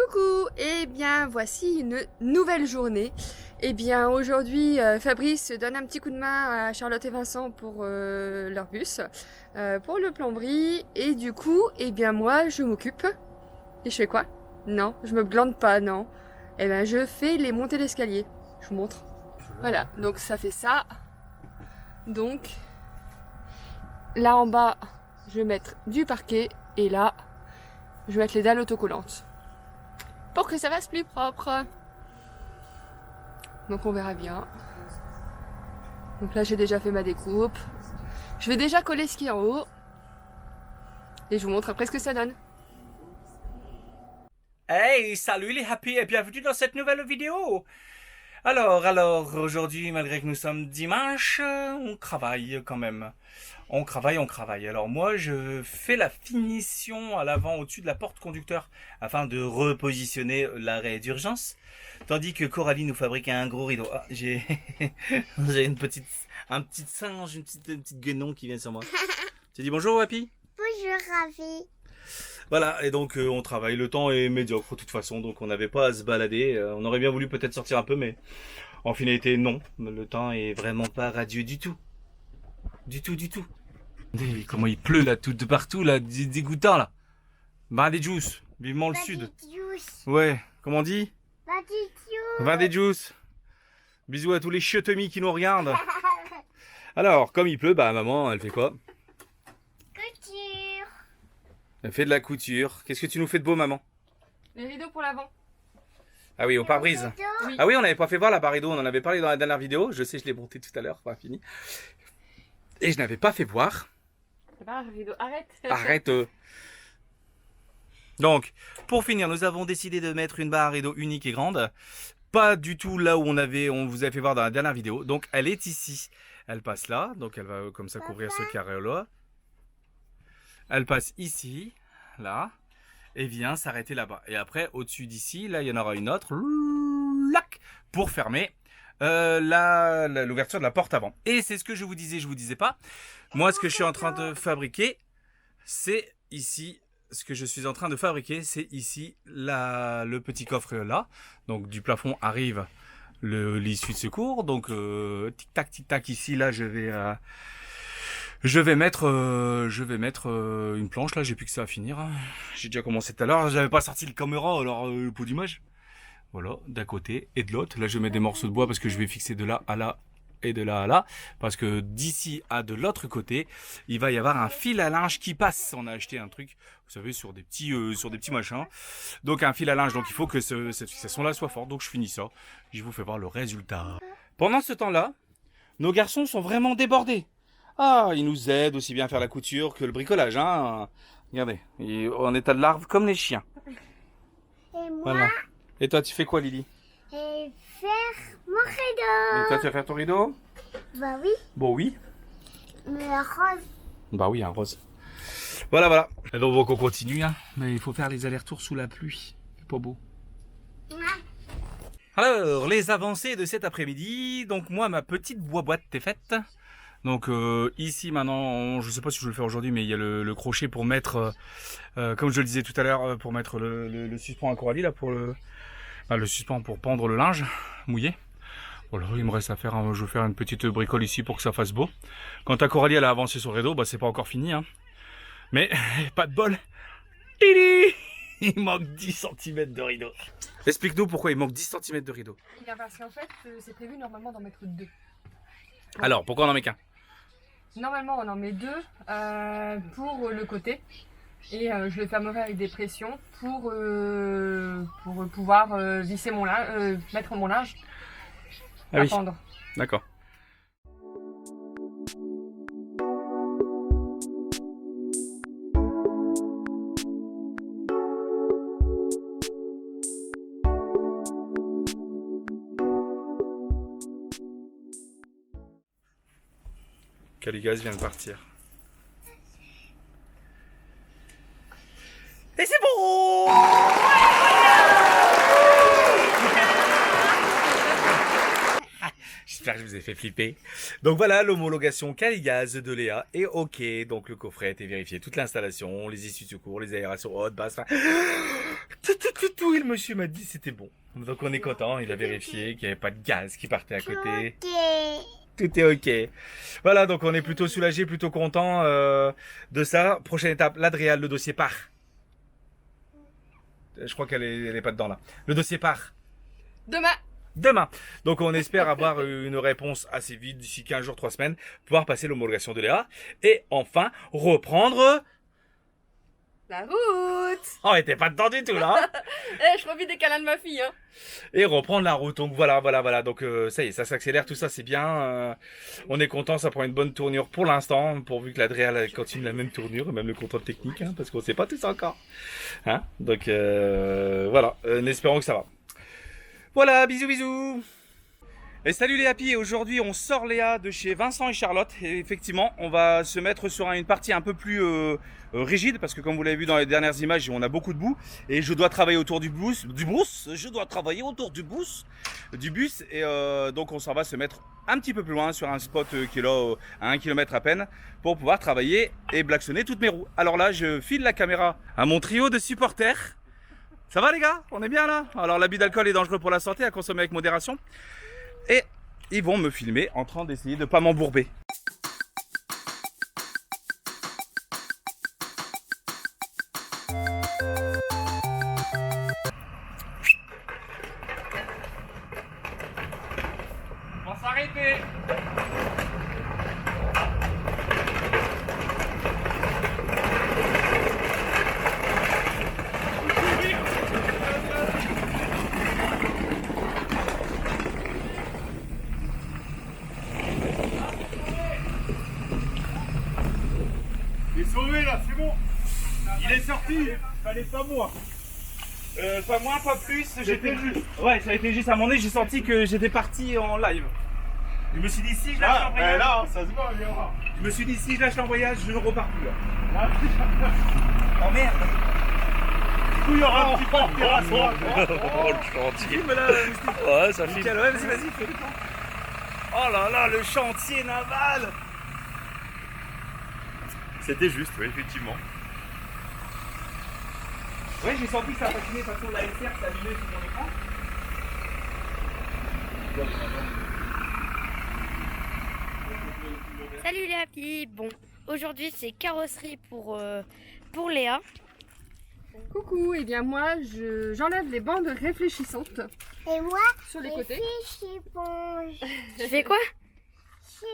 Coucou, eh bien voici une nouvelle journée. Eh bien aujourd'hui Fabrice donne un petit coup de main à Charlotte et Vincent pour leur bus, pour le plomberie, et du coup eh bien moi je m'occupe. Et je fais quoi? Non, je me glande pas, non. Eh bien je fais les montées d'escalier. Je vous montre. Voilà, donc ça fait ça. Donc là en bas je vais mettre du parquet et là je vais mettre les dalles autocollantes pour que ça fasse plus propre. Donc on verra bien. Donc là j'ai déjà fait ma découpe. Je vais déjà coller ce qui est en haut. Et je vous montre après ce que ça donne. Hey, salut les happy et bienvenue dans cette nouvelle vidéo. Alors, aujourd'hui, malgré que nous sommes dimanche, on travaille quand même. On travaille. Alors moi, je fais la finition à l'avant au-dessus de la porte conducteur afin de repositionner l'arrêt d'urgence. Tandis que Coralie nous fabrique un gros rideau. Ah, j'ai un petit singe, une petite guenon qui vient sur moi. Tu dis bonjour, Happy? Bonjour Ravi. Voilà, et donc on travaille, le temps est médiocre de toute façon, donc on n'avait pas à se balader, on aurait bien voulu peut-être sortir un peu, mais en finalité non, le temps est vraiment pas radieux du tout. Du tout. Regardez comment il pleut là, tout de partout là, dégoûtant là. Vin des juice, vivement le sud. Ouais, comment on dit? Vin des juice. Bisous à tous les chiotemis qui nous regardent. Alors, comme il pleut, bah maman, elle fait quoi? Couture. Elle fait de la couture. Qu'est-ce que tu nous fais de beau, maman? Les rideaux pour l'avant. Ah oui, au pare-brise. Oui. Ah oui, on n'avait pas fait voir la barre rideau, on en avait parlé dans la dernière vidéo. Je sais, je l'ai monté tout à l'heure, pas fini. Et je n'avais pas fait voir. C'est pas un rideau, arrête. Arrête. Donc, pour finir, nous avons décidé de mettre une barre à rideau unique et grande. Pas du tout là où on vous avait fait voir dans la dernière vidéo. Donc, elle est ici. Elle passe là, donc elle va comme ça couvrir ce carré-là. Elle passe ici, là, et vient s'arrêter là-bas. Et après, au-dessus d'ici, là, il y en aura une autre, lac, pour fermer l'ouverture de la porte avant. Et c'est ce que je vous disais pas. Moi, ce que je suis en train de fabriquer, c'est ici. Ce que je suis en train de fabriquer, c'est ici le petit coffre là. Donc du plafond arrive l'issue de secours. Donc tic tac ici, là, je vais mettre une planche là, j'ai plus que ça à finir. J'ai déjà commencé tout à l'heure, j'avais pas sorti le caméra, alors le pot d'image. Voilà, d'un côté et de l'autre. Là, je mets des morceaux de bois parce que je vais fixer de là à là et de là à là. Parce que d'ici à de l'autre côté, il va y avoir un fil à linge qui passe. On a acheté un truc, vous savez, sur des petits machins. Donc un fil à linge, donc il faut que cette fixation là soit forte. Donc je finis ça, je vous fais voir le résultat. Pendant ce temps-là, nos garçons sont vraiment débordés. Ah, ils nous aident aussi bien à faire la couture que le bricolage, hein. Regardez, en état de larve comme les chiens. Et moi, Voilà. Et toi, tu fais quoi, Lily? et faire mon Et rideau. toi, tu vas faire ton rideau? Bah oui, Bon, oui. mais rose. Bah oui, un rose. Voilà. Et donc, on continue, hein. Mais il faut faire les allers-retours sous la pluie. C'est pas beau. Alors, les avancées de cet après-midi. Donc, moi, ma petite boîte est faite. Donc ici maintenant, je sais pas si je vais le faire aujourd'hui, mais il y a le crochet pour mettre, comme je le disais tout à l'heure, pour mettre le suspens à Coralie là, pour le suspens pour pendre le linge mouillé. Voilà, il me reste à faire, je vais faire une petite bricole ici pour que ça fasse beau. Quant à Coralie, elle a avancé sur le rideau, bah c'est pas encore fini, hein. Mais pas de bol. Tili, il manque 10 cm de rideau. Explique-nous pourquoi il manque 10 cm de rideau. Eh bien parce qu'en fait c'est prévu normalement d'en mettre deux. Alors, pourquoi on en met qu'un? Normalement on en met deux pour le côté. Et je le fermerai avec des pressions pour pouvoir visser mon linge, mettre mon linge Ah à oui, pendre. d'accord. Caligaz vient de partir. Et c'est bon! J'espère que je vous ai fait flipper. Donc voilà, l'homologation Caligaz de Léa est OK. Donc le coffret a été vérifié. Toute l'installation, les issues de secours, les aérations hautes, basses. Tout tout, et le monsieur m'a dit c'était bon. Donc on est content, il a vérifié qu'il n'y avait pas de gaz qui partait à côté. Ok. Tout est ok. Voilà, donc on est plutôt soulagé, plutôt content de ça. Prochaine étape, l'Adréal, le dossier part. Je crois qu'elle est pas dedans là. Le dossier part Demain. demain. Donc on espère avoir une réponse assez vite, d'ici 15 jours, 3 semaines, pouvoir passer l'homologation de Léa. Et enfin, reprendre... La route. Oh, on était pas dedans du tout là. Eh, je profite des câlins de ma fille, hein. Et reprendre la route. Donc voilà. Donc ça y est, ça s'accélère, tout ça c'est bien. On est content, ça prend une bonne tournure pour l'instant, pourvu que l'Adréal continue la même tournure, même le contrôle technique, hein, parce qu'on sait pas tout ça encore. Hein, donc voilà, espérons que ça va. Voilà, bisous. Et salut les happy, et aujourd'hui on sort Léa de chez Vincent et Charlotte, et effectivement on va se mettre sur une partie un peu plus rigide, parce que comme vous l'avez vu dans les dernières images, on a beaucoup de boue, et je dois travailler autour du bus, et donc on s'en va se mettre un petit peu plus loin sur un spot qui est là à 1 km à peine, pour pouvoir travailler et blacksonner toutes mes roues. Alors là je file la caméra à mon trio de supporters. Ça va les gars? On est bien là? Alors l'abus d'alcool est dangereux pour la santé, à consommer avec modération. Et ils vont me filmer en train d'essayer de pas m'embourber. On va s'arrêter. Il est sauvé là, c'est bon. Il est sorti. Fallait pas moi. Pas moins, pas plus. C'était juste. Ouais, ça a été juste à un moment donné, j'ai senti que j'étais parti en live. Je me suis dit si je lâche l'embrayage. Là, ça se voit, viens voir. Je me suis dit si je lâche l'embrayage, je ne repars plus là. Oh merde. Du coup, il y aura un petit peu de terrassement. Oh, le chantier. Filme là, Ouais, ça filme. Nickel, ouais, vas-y, fais le temps. Oh là là, le chantier naval. C'était juste, oui, effectivement. Ouais, j'ai senti que ça patinait de toute façon la SR s'allumait sur mon écran. Salut les happy. Bon, aujourd'hui c'est carrosserie pour Léa. Coucou, et bien moi j'enlève les bandes réfléchissantes Et moi, sur les les côtés. fiches éponges. Tu fais quoi?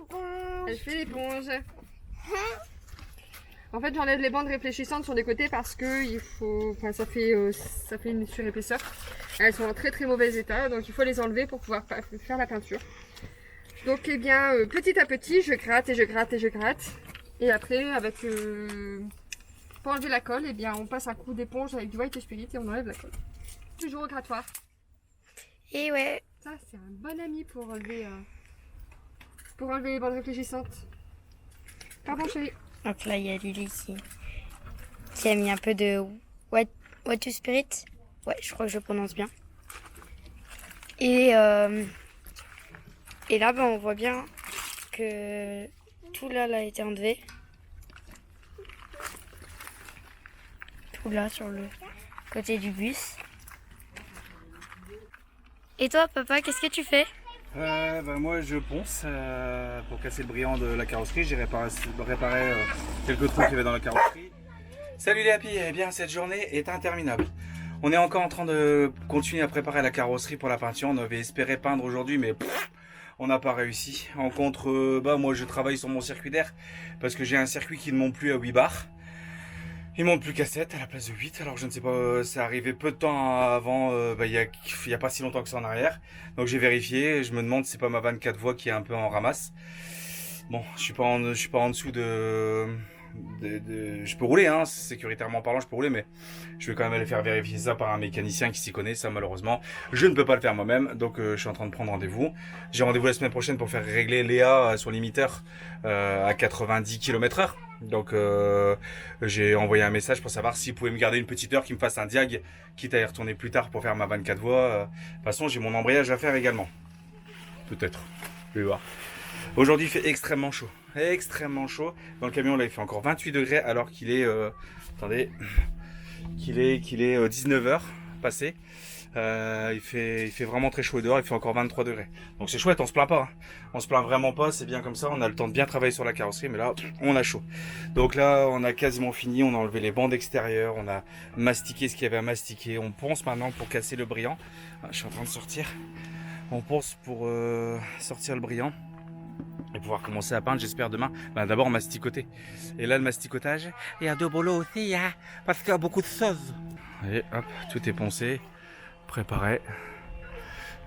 Éponge. Elle fait l'éponge. En fait, j'enlève les bandes réfléchissantes sur les côtés parce que ça fait une surépaisseur. Elles sont en très très mauvais état, donc il faut les enlever pour pouvoir faire la peinture. Donc, eh bien, petit à petit, je gratte et je gratte et je gratte. Et après, pour enlever la colle, eh bien, on passe un coup d'éponge avec du White Spirit et on enlève la colle. Toujours au grattoir. Et ouais, Ça, c'est un bon ami pour enlever les bandes réfléchissantes. Pardon, chérie. donc là il y a Lily qui a mis un peu de What to Spirit. Ouais, je crois que je prononce bien. Et là, ben, on voit bien que tout là a été enlevé. Tout là sur le côté du bus. Et toi, papa, qu'est-ce que tu fais? Moi je ponce pour casser le brillant de la carrosserie. J'ai réparé quelques trous qu'il y avait dans la carrosserie. Salut les happy, eh bien cette journée est interminable. On est encore en train de continuer à préparer la carrosserie pour la peinture. On avait espéré peindre aujourd'hui mais on n'a pas réussi. En contre, moi je travaille sur mon circuit d'air parce que j'ai un circuit qui ne monte plus à 8 bars. Il monte plus qu'à 7 à la place de 8, alors je ne sais pas, c'est arrivé peu de temps avant, il y a pas si longtemps que ça en arrière. Donc j'ai vérifié, je me demande si c'est pas ma 24 voies qui est un peu en ramasse. Bon, je suis pas en dessous je peux rouler, hein, sécuritairement parlant, je peux rouler, mais je vais quand même aller faire vérifier ça par un mécanicien qui s'y connaît. Ça, malheureusement, je ne peux pas le faire moi-même, donc je suis en train de prendre rendez-vous. J'ai rendez-vous la semaine prochaine pour faire régler Léa son limiteur à 90 km/h. Donc j'ai envoyé un message pour savoir s'il pouvait me garder une petite heure, qu'il me fasse un diag, quitte à y retourner plus tard pour faire ma 24 voies. De toute façon, j'ai mon embrayage à faire également. Peut-être, je vais voir. Aujourd'hui, il fait extrêmement chaud. Extrêmement chaud. Dans le camion, là, il fait encore 28 degrés alors qu'il est... attendez. Qu'il est 19h. passé. Il fait vraiment très chaud dehors, il fait encore 23 degrés. Donc c'est chouette, on se plaint pas. Hein. On se plaint vraiment pas, c'est bien comme ça. On a le temps de bien travailler sur la carrosserie, mais là, on a chaud. Donc là, on a quasiment fini. On a enlevé les bandes extérieures, on a mastiqué ce qu'il y avait à mastiquer. On ponce maintenant pour casser le brillant. Ah, je suis en train de sortir. On ponce pour sortir le brillant. Et pouvoir commencer à peindre, j'espère demain. Ben, d'abord masticoter. Et là, le masticotage, il y a de boulot aussi, hein, parce qu'il y a beaucoup de choses. Et hop, tout est poncé, préparé.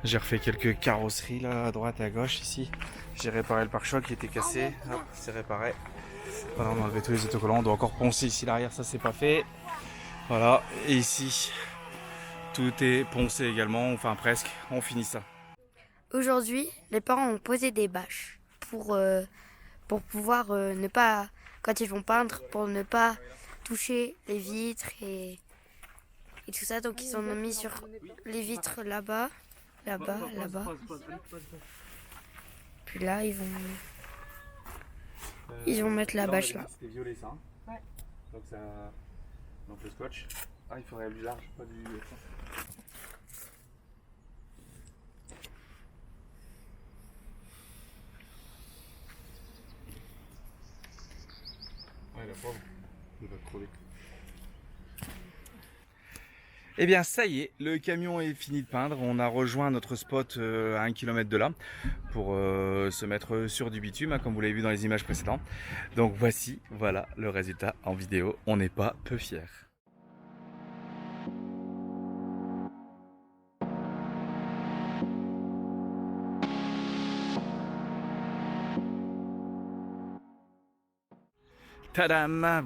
J'ai refait quelques carrosseries là, à droite et à gauche ici. J'ai réparé le pare-choc qui était cassé. Hop, c'est réparé. Voilà, on a enlevé tous les autocollants. On doit encore poncer ici l'arrière, ça c'est pas fait. Voilà, et ici, tout est poncé également, enfin presque. On finit ça. Aujourd'hui, les parents ont posé des bâches pour pouvoir ne pas, quand ils vont peindre, pour ne pas toucher les vitres et tout ça. Donc ils en ont mis sur les vitres là-bas, là-bas, là-bas. Puis là, ils vont mettre la bâche là. C'était violet ça. Ouais. Donc ça. Donc le scotch. Ah, il faudrait du large, pas du. Ouais, la pauvre. Il va crever. Eh bien, ça y est, le camion est fini de peindre. On a rejoint notre spot à 1 km de là pour se mettre sur du bitume, hein, comme vous l'avez vu dans les images précédentes. Donc voici, voilà le résultat en vidéo. On n'est pas peu fiers. Tadam!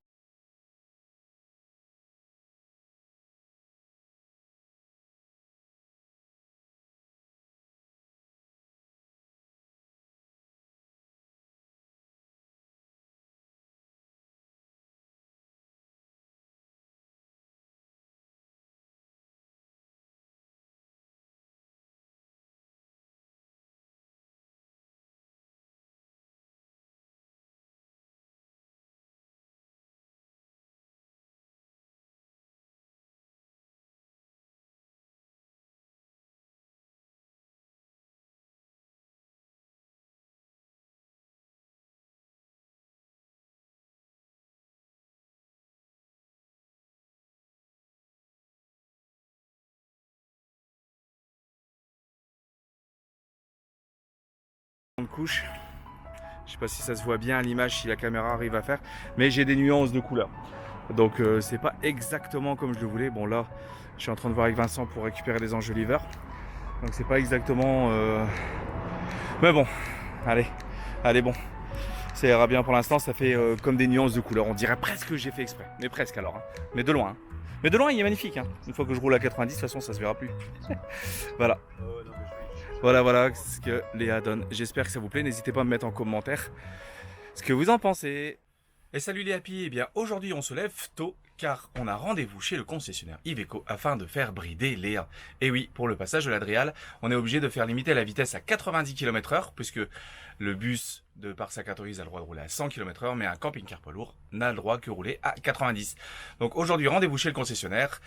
Couche. Je sais pas si ça se voit bien à l'image, si la caméra arrive à faire, mais j'ai des nuances de couleurs. Donc c'est pas exactement comme je le voulais. Bon là, je suis en train de voir avec Vincent pour récupérer des enjoliveurs. Donc c'est pas exactement... Mais bon, allez bon. Ça ira bien pour l'instant, ça fait comme des nuances de couleurs. On dirait presque que j'ai fait exprès. Mais presque alors. Hein. Mais de loin. Hein. Mais de loin, il est magnifique. Hein. Une fois que je roule à 90, de toute façon, ça se verra plus. Voilà. Voilà ce que Léa donne. J'espère que ça vous plaît. N'hésitez pas à me mettre en commentaire ce que vous en pensez. Et salut les happy. Eh bien, aujourd'hui, on se lève tôt car on a rendez-vous chez le concessionnaire Iveco afin de faire brider Léa. Et oui, pour le passage de l'Adréal, on est obligé de faire limiter la vitesse à 90 km/h puisque le bus, de par sa catégorie, a le droit de rouler à 100 km/h, mais un camping-car poids lourd n'a le droit que rouler à 90. Donc aujourd'hui, rendez-vous chez le concessionnaire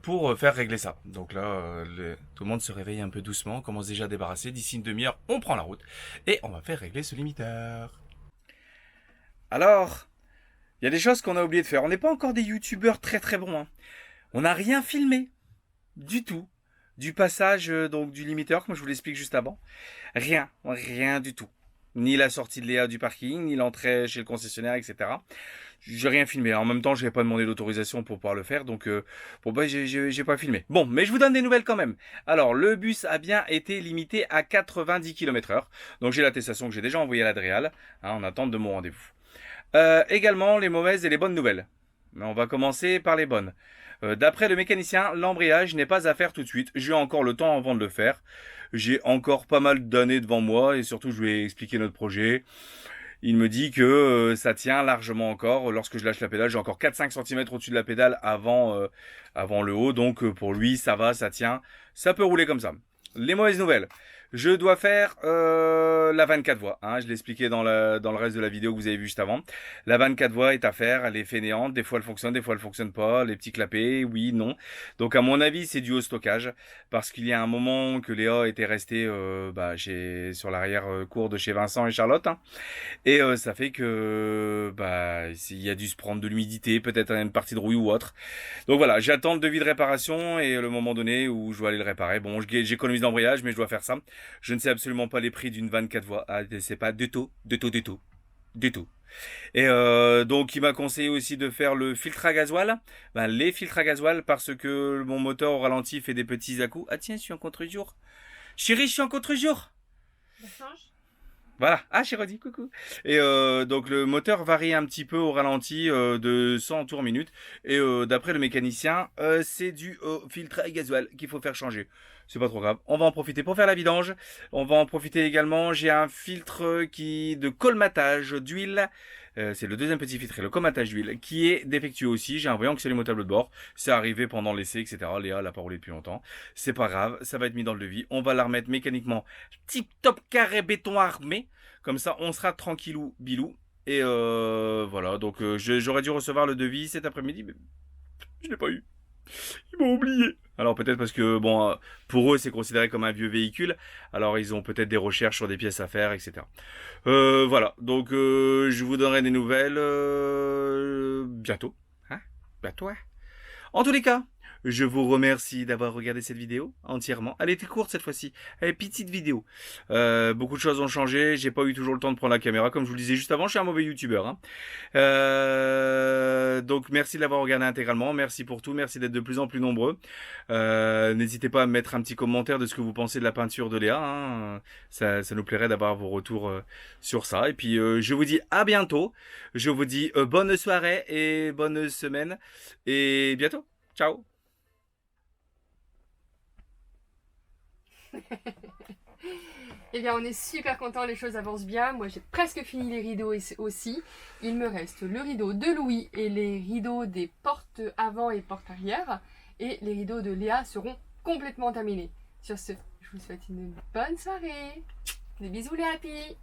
pour faire régler ça. Donc là, tout le monde se réveille un peu doucement, commence déjà à débarrasser. D'ici une demi-heure, on prend la route et on va faire régler ce limiteur. Alors, il y a des choses qu'on a oublié de faire. On n'est pas encore des youtubeurs très bons. Hein. On n'a rien filmé du tout. Du passage donc du limiteur, comme je vous l'explique juste avant. Rien du tout. Ni la sortie de Léa du parking, ni l'entrée chez le concessionnaire, etc. J'ai rien filmé. En même temps, je n'avais pas demandé d'autorisation pour pouvoir le faire, donc j'ai pas filmé. Bon, mais je vous donne des nouvelles quand même. Alors, le bus a bien été limité à 90 km/h. Donc j'ai l'attestation que j'ai déjà envoyée à l'Adréal, en attente de mon rendez-vous. Également, les mauvaises et les bonnes nouvelles. Mais on va commencer par les bonnes. D'après le mécanicien, l'embrayage n'est pas à faire tout de suite. J'ai encore le temps avant de le faire. J'ai encore pas mal d'années devant moi et surtout je lui ai expliqué notre projet. Il me dit que ça tient largement encore. Lorsque je lâche la pédale, j'ai encore 4-5 cm au-dessus de la pédale avant le haut. Donc pour lui, ça va, ça tient. Ça peut rouler comme ça. Les mauvaises nouvelles. Je dois faire la 24 voies. Hein, je l'ai expliqué dans le reste de la vidéo que vous avez vu juste avant. La 24 voies est à faire. Elle est fainéante. Des fois elle fonctionne, des fois elle fonctionne pas. Les petits clapets, oui, non. Donc à mon avis c'est dû au stockage. Parce qu'il y a un moment que Léa était restée sur l'arrière-cour de chez Vincent et Charlotte. Hein, et ça fait que il y a dû se prendre de l'humidité, peut-être une partie de rouille ou autre. Donc voilà, j'attends le devis de réparation et le moment donné où je dois aller le réparer. Bon, j'économise l'embrayage, mais je dois faire ça. Je ne sais absolument pas les prix d'une 24 voies. Ah, c'est pas du tout. Et donc il m'a conseillé aussi de faire le filtre à gasoil, les filtres à gasoil, parce que mon moteur au ralenti fait des petits à-coups. Ah tiens, je suis en contre-jour. Chérie, je suis en contre-jour. Voilà, ah j'ai redit coucou. Et donc le moteur varie un petit peu au ralenti de 100 tours minute. Et d'après le mécanicien, c'est dû au filtre à gasoil qu'il faut faire changer. C'est pas trop grave. On va en profiter pour faire la vidange. On va en profiter également. J'ai un filtre de colmatage d'huile. C'est le deuxième petit filtre, le colmatage d'huile, qui est défectueux aussi. J'ai un voyant que c'est les tableau de bord. C'est arrivé pendant l'essai, etc. Léa l'a pas roulé depuis longtemps. C'est pas grave, ça va être mis dans le devis. On va la remettre mécaniquement tip top carré béton armé. Comme ça, on sera tranquillou bilou. Et voilà, donc j'aurais dû recevoir le devis cet après-midi, mais je l'ai pas eu. Ils m'ont oublié. Alors peut-être parce que, bon, pour eux, c'est considéré comme un vieux véhicule. Alors ils ont peut-être des recherches sur des pièces à faire, etc. Voilà, donc je vous donnerai des nouvelles bientôt. Hein, bientôt, hein. En tous les cas, je vous remercie d'avoir regardé cette vidéo entièrement. Elle était courte cette fois-ci. Elle est petite vidéo. Beaucoup de choses ont changé. J'ai pas eu toujours le temps de prendre la caméra. Comme je vous le disais juste avant, je suis un mauvais youtubeur. Hein. Donc merci de l'avoir regardé intégralement. Merci pour tout. Merci d'être de plus en plus nombreux. N'hésitez pas à me mettre un petit commentaire de ce que vous pensez de la peinture de Léa. Hein. Ça nous plairait d'avoir vos retours sur ça. Et puis je vous dis à bientôt. Je vous dis bonne soirée et bonne semaine. Et bientôt. Ciao. Eh bien, on est super content, les choses avancent bien. Moi, j'ai presque fini les rideaux aussi. Il me reste le rideau de Louis et les rideaux des portes avant et portes arrière. Et les rideaux de Léa seront complètement terminés. Sur ce, je vous souhaite une bonne soirée. Des bisous, les happy.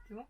C'est bon?